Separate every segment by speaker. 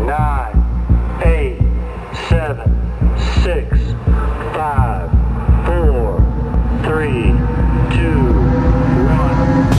Speaker 1: nine, eight, seven, six, five, four, three, two, one.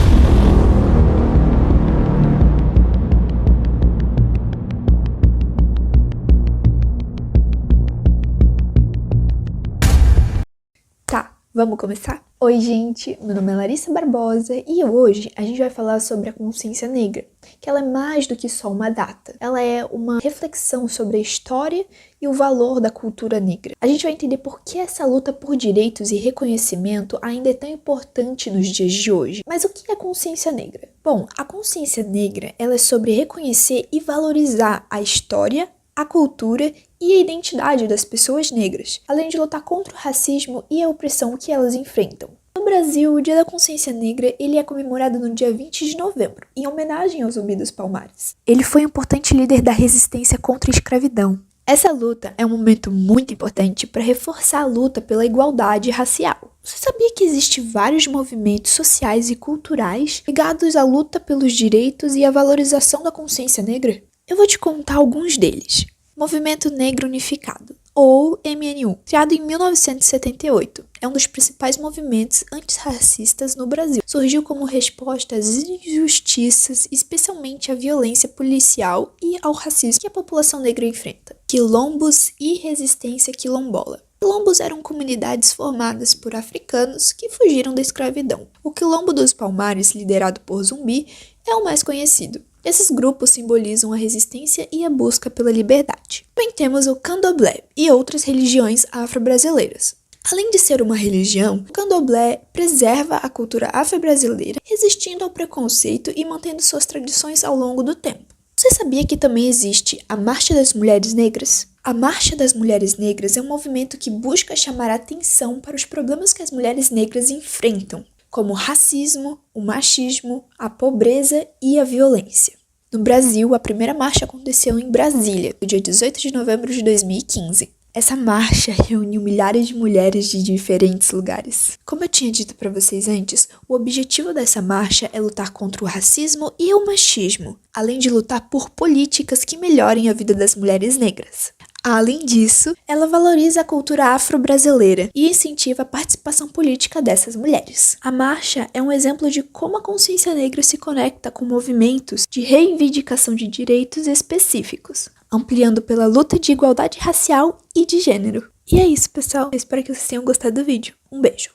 Speaker 2: Tá, vamos começar? Oi, gente, meu nome é Larissa Barbosa e hoje a gente vai falar sobre a consciência negra, que ela é mais do que só uma data. Ela é uma reflexão sobre a história e o valor da cultura negra. A gente vai entender por que essa luta por direitos e reconhecimento ainda é tão importante nos dias de hoje. Mas o que é consciência negra? Bom, a consciência negra, ela é sobre reconhecer e valorizar a história, a cultura e a identidade das pessoas negras, além de lutar contra o racismo e a opressão que elas enfrentam. No Brasil, o Dia da Consciência Negra ele é comemorado no dia 20 de novembro, em homenagem ao Zumbi dos Palmares. Ele foi um importante líder da resistência contra a escravidão. Essa luta é um momento muito importante para reforçar a luta pela igualdade racial. Você sabia que existem vários movimentos sociais e culturais ligados à luta pelos direitos e à valorização da consciência negra? Eu vou te contar alguns deles. Movimento Negro Unificado, ou MNU, criado em 1978, é um dos principais movimentos antirracistas no Brasil. Surgiu como resposta às injustiças, especialmente à violência policial e ao racismo que a população negra enfrenta. Quilombos e resistência quilombola. Quilombos eram comunidades formadas por africanos que fugiram da escravidão. O Quilombo dos Palmares, liderado por Zumbi, é o mais conhecido. Esses grupos simbolizam a resistência e a busca pela liberdade. Também temos o Candomblé e outras religiões afro-brasileiras. Além de ser uma religião, o Candomblé preserva a cultura afro-brasileira, resistindo ao preconceito e mantendo suas tradições ao longo do tempo. Você sabia que também existe a Marcha das Mulheres Negras? A Marcha das Mulheres Negras é um movimento que busca chamar a atenção para os problemas que as mulheres negras enfrentam, como o racismo, o machismo, a pobreza e a violência. No Brasil, a primeira marcha aconteceu em Brasília, no dia 18 de novembro de 2015. Essa marcha reuniu milhares de mulheres de diferentes lugares. Como eu tinha dito para vocês antes, o objetivo dessa marcha é lutar contra o racismo e o machismo, além de lutar por políticas que melhorem a vida das mulheres negras. Além disso, ela valoriza a cultura afro-brasileira e incentiva a participação política dessas mulheres. A marcha é um exemplo de como a consciência negra se conecta com movimentos de reivindicação de direitos específicos, ampliando pela luta de igualdade racial e de gênero. E é isso, pessoal. Eu espero que vocês tenham gostado do vídeo. Um beijo!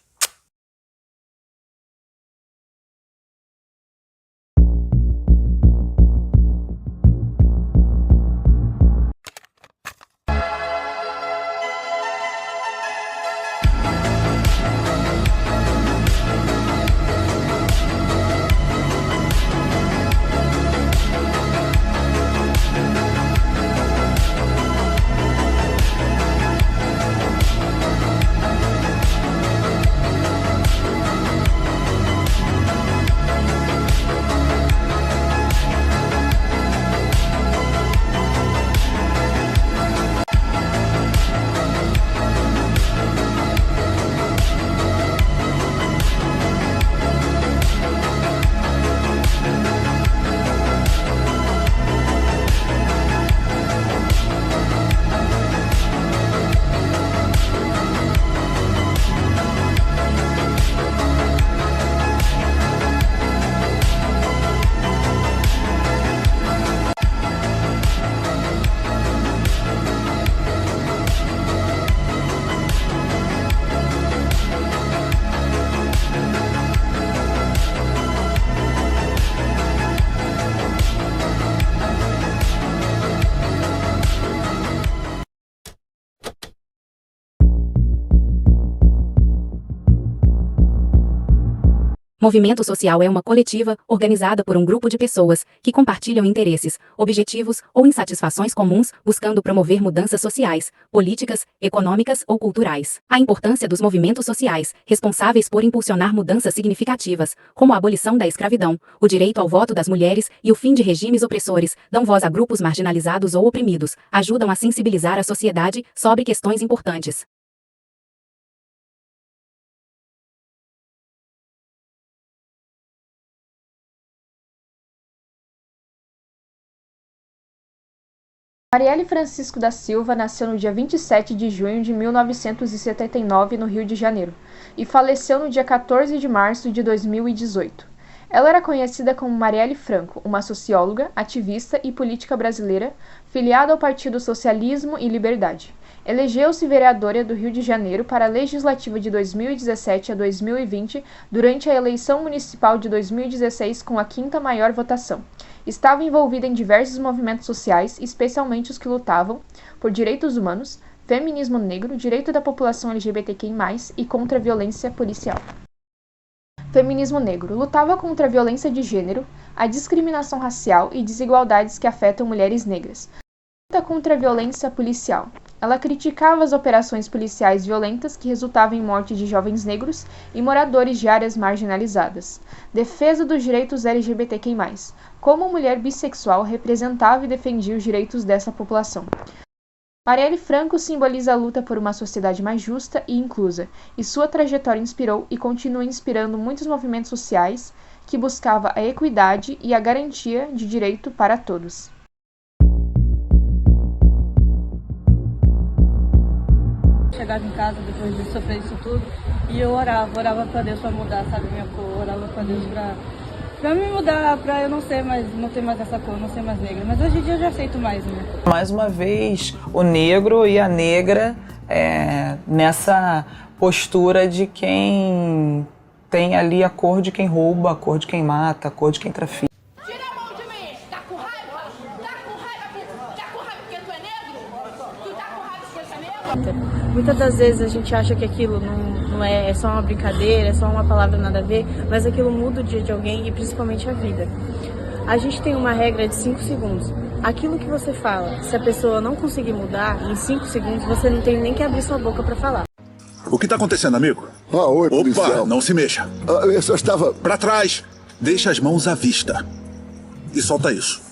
Speaker 3: Movimento social é uma coletiva, organizada por um grupo de pessoas, que compartilham interesses, objetivos ou insatisfações comuns, buscando promover mudanças sociais, políticas, econômicas ou culturais. A importância dos movimentos sociais, responsáveis por impulsionar mudanças significativas, como a abolição da escravidão, o direito ao voto das mulheres e o fim de regimes opressores, dão voz a grupos marginalizados ou oprimidos, ajudam a sensibilizar a sociedade sobre questões importantes.
Speaker 4: Marielle Francisco da Silva nasceu no dia 27 de junho de 1979 no Rio de Janeiro e faleceu no dia 14 de março de 2018. Ela era conhecida como Marielle Franco, uma socióloga, ativista e política brasileira, filiada ao Partido Socialismo e Liberdade. Elegeu-se vereadora do Rio de Janeiro para a legislativa de 2017 a 2020 durante a eleição municipal de 2016 com a quinta maior votação. Estava envolvida em diversos movimentos sociais, especialmente os que lutavam por direitos humanos, feminismo negro, direito da população LGBTQI+, e contra a violência policial. Feminismo negro lutava contra a violência de gênero, a discriminação racial e desigualdades que afetam mulheres negras. Luta contra a violência policial. Ela criticava as operações policiais violentas que resultavam em morte de jovens negros e moradores de áreas marginalizadas. Defesa dos direitos LGBTQI+. Como mulher bissexual, representava e defendia os direitos dessa população. Marielle Franco simboliza a luta por uma sociedade mais justa e inclusa, e sua trajetória inspirou e continua inspirando muitos movimentos sociais que buscavam a equidade e a garantia de direito para todos.
Speaker 5: Chegava em casa depois de sofrer isso tudo e eu orava pra Deus pra mudar, sabe, minha cor, orava pra Deus pra me mudar, pra eu não ter mais essa cor, não ser mais negra. Mas hoje em dia eu já aceito mais, né?
Speaker 6: Mais uma vez, o negro e a negra nessa postura de quem tem ali a cor de quem rouba, a cor de quem mata, a cor de quem trafica.
Speaker 7: Tira a mão de mim! Tá com raiva? Tá com raiva porque tu é negro? Tu tá com raiva porque tu é negro?
Speaker 5: Muitas das vezes a gente acha que aquilo não é só uma brincadeira, é só uma palavra nada a ver, mas aquilo muda o dia de alguém e principalmente a vida. A gente tem uma regra de 5 segundos. Aquilo que você fala, se a pessoa não conseguir mudar, em 5 segundos você não tem nem que abrir sua boca pra falar.
Speaker 8: O que tá acontecendo, amigo?
Speaker 9: Oi, policial.
Speaker 8: Opa, não se mexa.
Speaker 9: Eu só estava...
Speaker 8: Pra trás. Deixa as mãos à vista. E solta isso.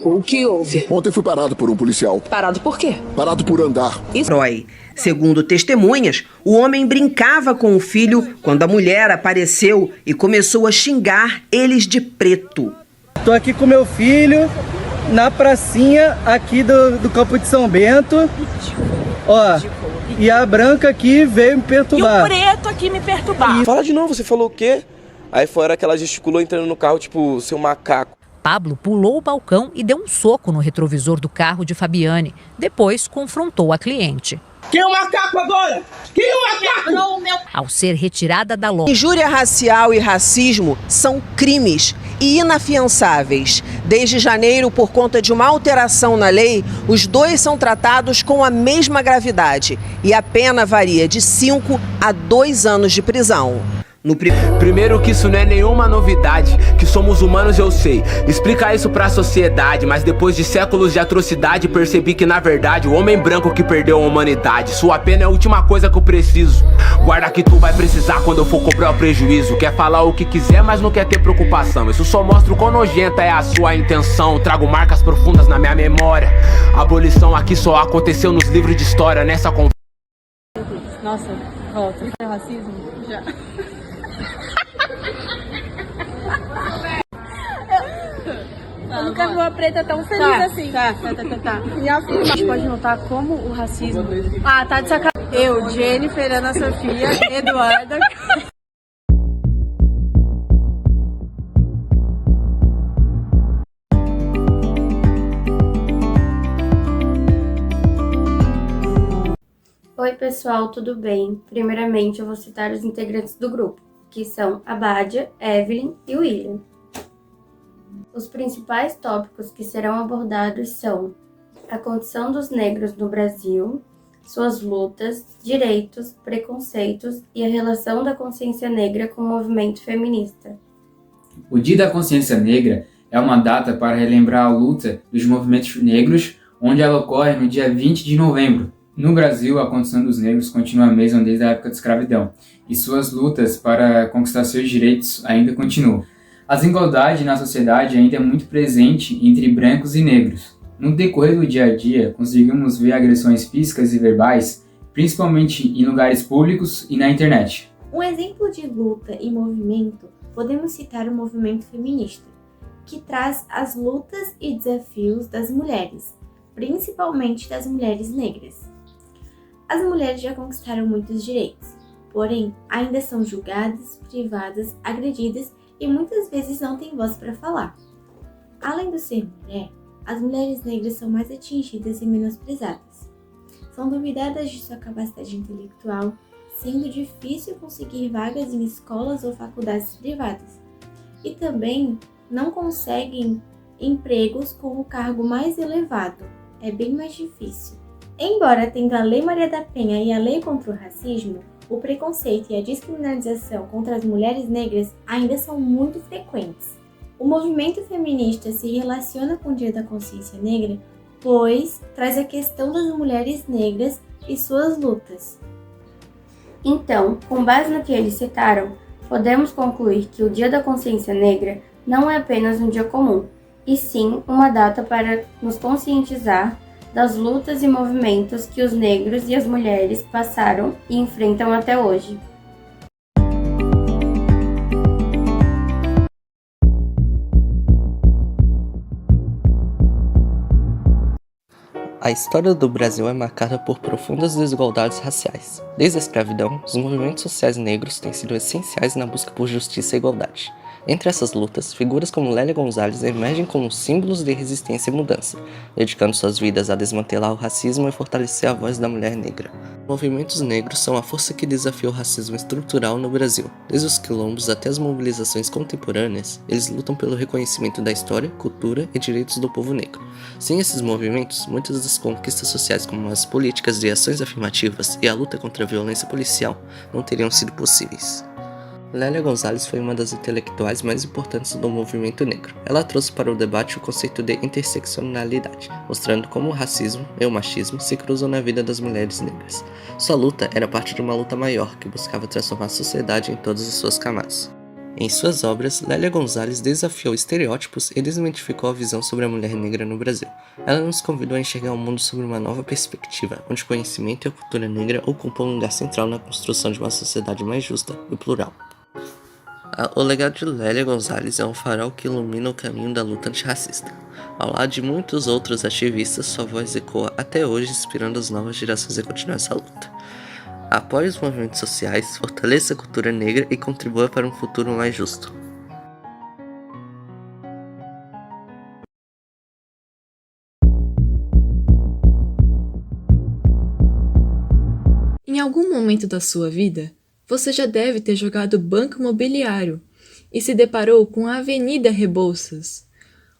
Speaker 10: O que houve?
Speaker 9: Ontem fui parado por um policial.
Speaker 10: Parado por quê?
Speaker 9: Parado por andar.
Speaker 11: Segundo testemunhas, o homem brincava com o filho quando a mulher apareceu e começou a xingar eles de preto.
Speaker 12: Tô aqui com meu filho na pracinha aqui do campo de São Bento. Ó, e a branca aqui veio me perturbar.
Speaker 10: E o preto aqui me perturbar.
Speaker 13: Fala de novo, você falou o quê? Aí fora que ela gesticulou entrando no carro, tipo, seu macaco.
Speaker 14: Pablo pulou o balcão e deu um soco no retrovisor do carro de Fabiane. Depois confrontou a cliente.
Speaker 15: Quem é o macaco agora? Quem é o macaco?
Speaker 14: Ao ser retirada da loja.
Speaker 11: Injúria racial e racismo são crimes e inafiançáveis. Desde janeiro, por conta de uma alteração na lei, os dois são tratados com a mesma gravidade e a pena varia de 5 a 2 anos de prisão.
Speaker 13: Primeiro que isso não é nenhuma novidade, que somos humanos eu sei, explicar isso pra sociedade, mas depois de séculos de atrocidade percebi que na verdade o homem branco que perdeu a humanidade, sua pena é a última coisa que eu preciso, guarda que tu vai precisar quando eu for cobrar o prejuízo, quer falar o que quiser mas não quer ter preocupação, isso só mostra o quão nojenta é a sua intenção, trago marcas profundas na minha memória, a abolição aqui só aconteceu nos livros de história, nessa conversa.
Speaker 5: Nossa, volta, é racismo? Já. Eu nunca vi uma preta tão feliz assim. Tá. E a gente pode notar como o racismo... tá de sacanagem. Eu, Jennifer, Ana Sofia, Eduarda...
Speaker 16: Oi pessoal, tudo bem? Primeiramente eu vou citar os integrantes do grupo, que são a Bádia, Evelyn e o William. Os principais tópicos que serão abordados são a condição dos negros no Brasil, suas lutas, direitos, preconceitos e a relação da consciência negra com o movimento feminista.
Speaker 17: O Dia da Consciência Negra é uma data para relembrar a luta dos movimentos negros, onde ela ocorre no dia 20 de novembro. No Brasil, a condição dos negros continua a mesma desde a época da escravidão, e suas lutas para conquistar seus direitos ainda continuam. A desigualdade na sociedade ainda é muito presente entre brancos e negros. No decorrer do dia a dia, conseguimos ver agressões físicas e verbais, principalmente em lugares públicos e na internet.
Speaker 18: Um exemplo de luta e movimento, podemos citar o movimento feminista, que traz as lutas e desafios das mulheres,
Speaker 16: principalmente das mulheres negras. As mulheres já conquistaram muitos direitos, porém ainda são julgadas, privadas, agredidas e muitas vezes não têm voz para falar. Além de ser mulher, as mulheres negras são mais atingidas e menosprezadas. São duvidadas de sua capacidade intelectual, sendo difícil conseguir vagas em escolas ou faculdades privadas. E também não conseguem empregos com o cargo mais elevado. É bem mais difícil. Embora tendo a Lei Maria da Penha e a Lei contra o Racismo, o preconceito e a descriminalização contra as mulheres negras ainda são muito frequentes. O movimento feminista se relaciona com o Dia da Consciência Negra, pois traz a questão das mulheres negras e suas lutas. Então, com base no que eles citaram, podemos concluir que o Dia da Consciência Negra não é apenas um dia comum, e sim uma data para nos conscientizar das lutas e movimentos que os negros e as mulheres passaram e enfrentam até hoje.
Speaker 19: A história do Brasil é marcada por profundas desigualdades raciais. Desde a escravidão, os movimentos sociais negros têm sido essenciais na busca por justiça e igualdade. Entre essas lutas, figuras como Lélia Gonzalez emergem como símbolos de resistência e mudança, dedicando suas vidas a desmantelar o racismo e fortalecer a voz da mulher negra. Movimentos negros são a força que desafia o racismo estrutural no Brasil. Desde os quilombos até as mobilizações contemporâneas, eles lutam pelo reconhecimento da história, cultura e direitos do povo negro. Sem esses movimentos, muitas das conquistas sociais como as políticas de ações afirmativas e a luta contra a violência policial não teriam sido possíveis. Lélia Gonzalez foi uma das intelectuais mais importantes do movimento negro. Ela trouxe para o debate o conceito de interseccionalidade, mostrando como o racismo e o machismo se cruzam na vida das mulheres negras. Sua luta era parte de uma luta maior que buscava transformar a sociedade em todas as suas camadas. Em suas obras, Lélia Gonzalez desafiou estereótipos e desmitificou a visão sobre a mulher negra no Brasil. Ela nos convidou a enxergar o mundo sob uma nova perspectiva, onde o conhecimento e a cultura negra ocupam um lugar central na construção de uma sociedade mais justa e plural. O legado de Lélia Gonzalez é um farol que ilumina o caminho da luta antirracista. Ao lado de muitos outros ativistas, sua voz ecoa até hoje, inspirando as novas gerações a continuar essa luta. Apoie os movimentos sociais, fortaleça a cultura negra e contribua para um futuro mais justo.
Speaker 20: Em algum momento da sua vida, você já deve ter jogado Banco Imobiliário e se deparou com a Avenida Rebouças.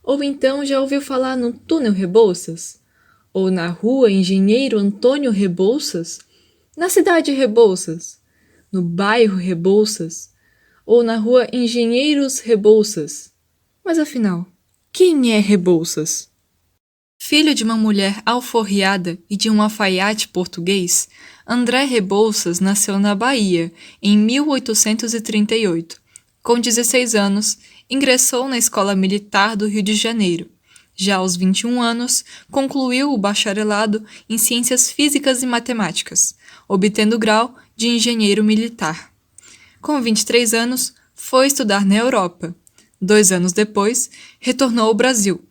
Speaker 20: Ou então já ouviu falar no Túnel Rebouças? Ou na Rua Engenheiro Antônio Rebouças? Na cidade Rebouças? No bairro Rebouças? Ou na Rua Engenheiros Rebouças? Mas afinal, quem é Rebouças? Filho de uma mulher alforriada e de um alfaiate português, André Rebouças nasceu na Bahia, em 1838. Com 16 anos, ingressou na Escola Militar do Rio de Janeiro. Já aos 21 anos, concluiu o bacharelado em Ciências Físicas e Matemáticas, obtendo o grau de engenheiro militar. Com 23 anos, foi estudar na Europa. 2 anos depois, retornou ao Brasil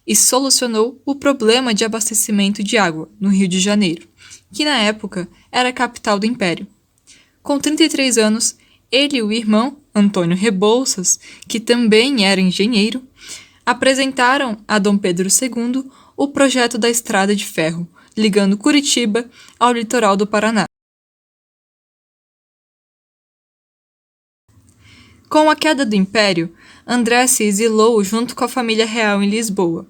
Speaker 20: e solucionou o problema de abastecimento de água no Rio de Janeiro, que na época era a capital do Império. Com 33 anos, ele e o irmão, Antônio Rebouças, que também era engenheiro, apresentaram a Dom Pedro II o projeto da Estrada de Ferro, ligando Curitiba ao litoral do Paraná. Com a queda do Império, André se exilou junto com a família real em Lisboa.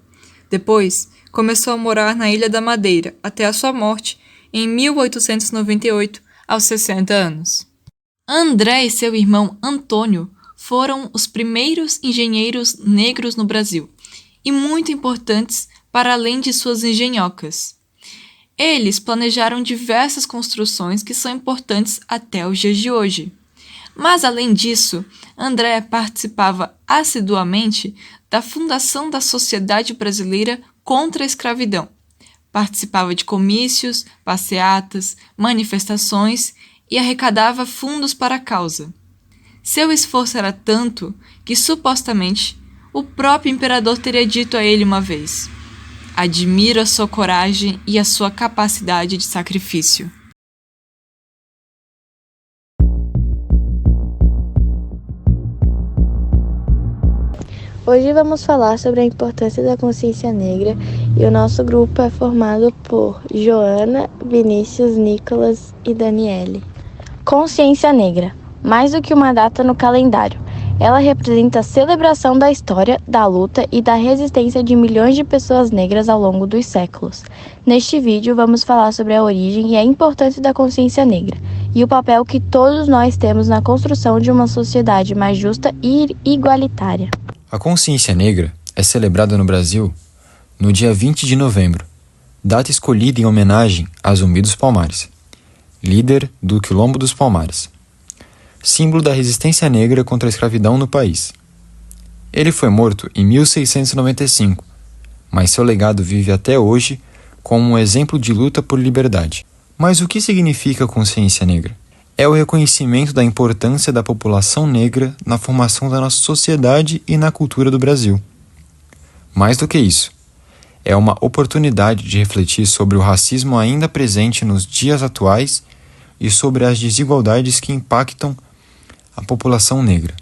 Speaker 20: Depois, começou a morar na Ilha da Madeira até a sua morte em 1898, aos 60 anos. André e seu irmão Antônio foram os primeiros engenheiros negros no Brasil e muito importantes para além de suas engenhocas. Eles planejaram diversas construções que são importantes até os dias de hoje. Mas, além disso, André participava assiduamente da fundação da Sociedade Brasileira contra a Escravidão. Participava de comícios, passeatas, manifestações e arrecadava fundos para a causa. Seu esforço era tanto que, supostamente, o próprio imperador teria dito a ele uma vez: Admiro a sua coragem e a sua capacidade de sacrifício.
Speaker 21: Hoje vamos falar sobre a importância da consciência negra e o nosso grupo é formado por Joana, Vinícius, Nicolas e Daniele. Consciência negra, mais do que uma data no calendário. Ela representa a celebração da história, da luta e da resistência de milhões de pessoas negras ao longo dos séculos. Neste vídeo vamos falar sobre a origem e a importância da consciência negra e o papel que todos nós temos na construção de uma sociedade mais justa e igualitária.
Speaker 22: A consciência negra é celebrada no Brasil no dia 20 de novembro, data escolhida em homenagem a Zumbi dos Palmares, líder do Quilombo dos Palmares, símbolo da resistência negra contra a escravidão no país. Ele foi morto em 1695, mas seu legado vive até hoje como um exemplo de luta por liberdade. Mas o que significa consciência negra? É o reconhecimento da importância da população negra na formação da nossa sociedade e na cultura do Brasil. Mais do que isso, é uma oportunidade de refletir sobre o racismo ainda presente nos dias atuais e sobre as desigualdades que impactam a população negra.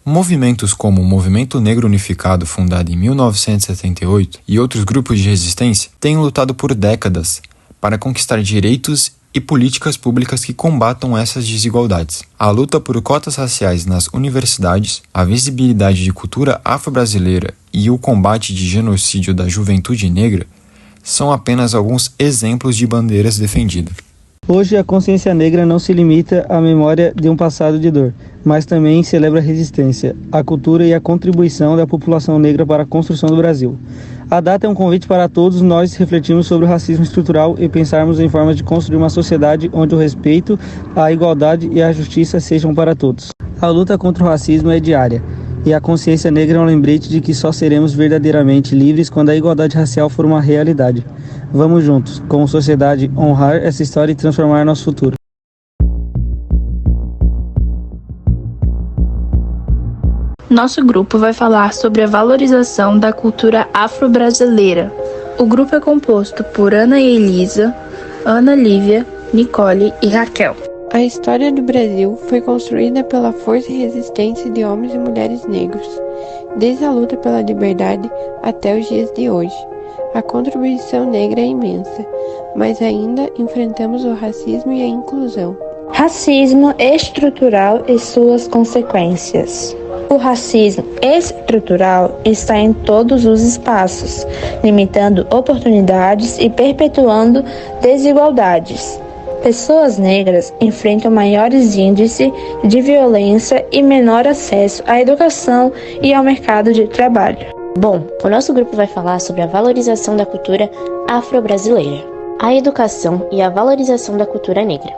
Speaker 22: Movimentos como o Movimento Negro Unificado, fundado em 1978, e outros grupos de resistência têm lutado por décadas para conquistar direitos e políticas públicas que combatam essas desigualdades. A luta por cotas raciais nas universidades, a visibilidade de cultura afro-brasileira e o combate de genocídio da juventude negra são apenas alguns exemplos de bandeiras defendidas.
Speaker 12: Hoje a consciência negra não se limita à memória de um passado de dor, mas também celebra a resistência, a cultura e a contribuição da população negra para a construção do Brasil. A data é um convite para todos nós refletirmos sobre o racismo estrutural e pensarmos em formas de construir uma sociedade onde o respeito, a igualdade e a justiça sejam para todos. A luta contra o racismo é diária, e a consciência negra é um lembrete de que só seremos verdadeiramente livres quando a igualdade racial for uma realidade. Vamos juntos, como sociedade, honrar essa história e transformar nosso futuro.
Speaker 21: Nosso grupo vai falar sobre a valorização da cultura afro-brasileira. O grupo é composto por Ana e Elisa, Ana Lívia, Nicole e Raquel. A história do Brasil foi construída pela força e resistência de homens e mulheres negros, desde a luta pela liberdade até os dias de hoje. A contribuição negra é imensa, mas ainda enfrentamos o racismo e a inclusão. Racismo estrutural e suas consequências. O racismo estrutural está em todos os espaços, limitando oportunidades e perpetuando desigualdades. Pessoas negras enfrentam maiores índices de violência e menor acesso à educação e ao mercado de trabalho.
Speaker 23: Bom, o nosso grupo vai falar sobre a valorização da cultura afro-brasileira, a educação e a valorização da cultura negra.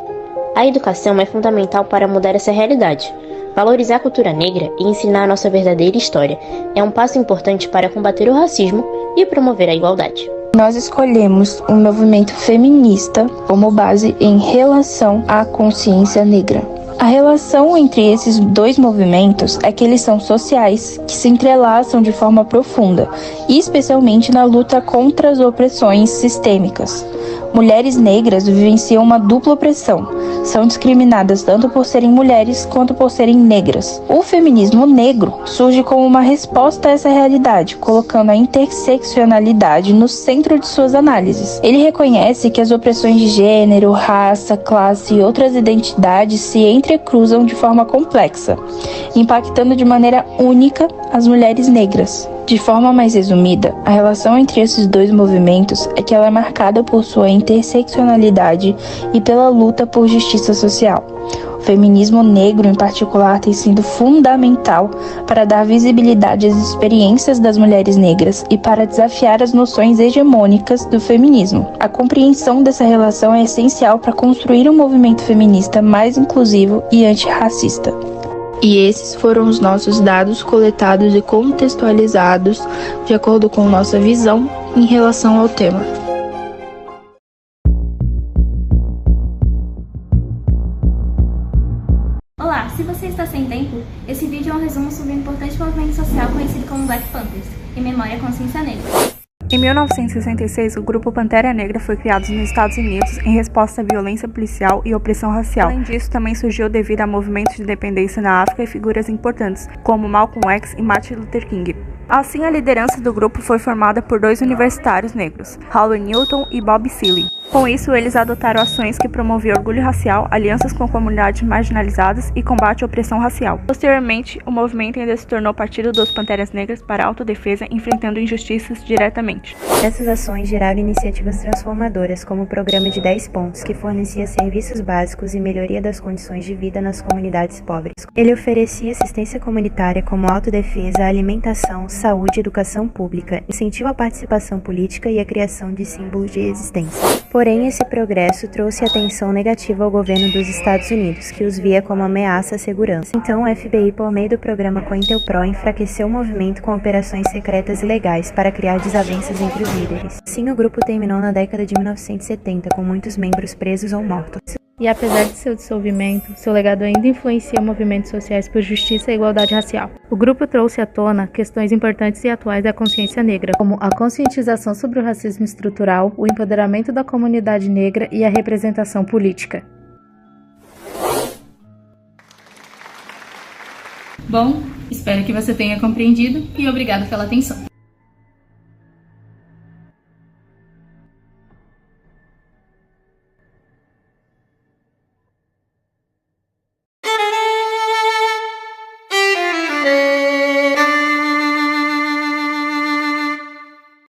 Speaker 23: A educação é fundamental para mudar essa realidade. Valorizar a cultura negra e ensinar a nossa verdadeira história é um passo importante para combater o racismo e promover a igualdade.
Speaker 21: Nós escolhemos um movimento feminista como base em relação à consciência negra. A relação entre esses dois movimentos é que eles são sociais, que se entrelaçam de forma profunda, e especialmente na luta contra as opressões sistêmicas. Mulheres negras vivenciam uma dupla opressão. São discriminadas tanto por serem mulheres quanto por serem negras. O feminismo negro surge como uma resposta a essa realidade, colocando a interseccionalidade no centro de suas análises. Ele reconhece que as opressões de gênero, raça, classe e outras identidades se entrecruzam de forma complexa, impactando de maneira única as mulheres negras. De forma mais resumida, a relação entre esses dois movimentos é que ela é marcada por sua interseccionalidade e pela luta por justiça social. O feminismo negro, em particular, tem sido fundamental para dar visibilidade às experiências das mulheres negras e para desafiar as noções hegemônicas do feminismo. A compreensão dessa relação é essencial para construir um movimento feminista mais inclusivo e antirracista. E esses foram os nossos dados coletados e contextualizados de acordo com nossa visão em relação ao tema.
Speaker 24: Olá, se você está sem tempo, esse vídeo é um resumo sobre um importante movimento social conhecido como Black Panthers, em memória à consciência negra.
Speaker 1: Em 1966, o grupo Pantera Negra foi criado nos Estados Unidos em resposta à violência policial e opressão racial. Além disso, também surgiu devido a movimentos de independência na África e figuras importantes, como Malcolm X e Martin Luther King. Assim, a liderança do grupo foi formada por 2 universitários negros, Howard Newton e Bob Seeley. Com isso, eles adotaram ações que promoviam orgulho racial, alianças com comunidades marginalizadas e combate à opressão racial. Posteriormente, o movimento ainda se tornou Partido dos Panteras Negras para autodefesa, enfrentando injustiças diretamente.
Speaker 2: Essas ações geraram iniciativas transformadoras, como o Programa de 10 Pontos, que fornecia serviços básicos e melhoria das condições de vida nas comunidades pobres. Ele oferecia assistência comunitária como autodefesa, alimentação, saúde e educação pública, incentivo à participação política e a criação de símbolos de resistência. Porém, esse progresso trouxe atenção negativa ao governo dos Estados Unidos, que os via como ameaça à segurança. Então, o FBI, por meio do programa COINTELPRO, enfraqueceu o movimento com operações secretas ilegais para criar desavenças entre os líderes. Assim, o grupo terminou na década de 1970, com muitos membros presos ou mortos.
Speaker 3: E apesar de seu dissolvimento, seu legado ainda influencia movimentos sociais por justiça e igualdade racial. O grupo trouxe à tona questões importantes e atuais da consciência negra, como a conscientização sobre o racismo estrutural, o empoderamento da comunidade negra e a representação política.
Speaker 24: Bom, espero que você tenha compreendido e obrigado pela atenção.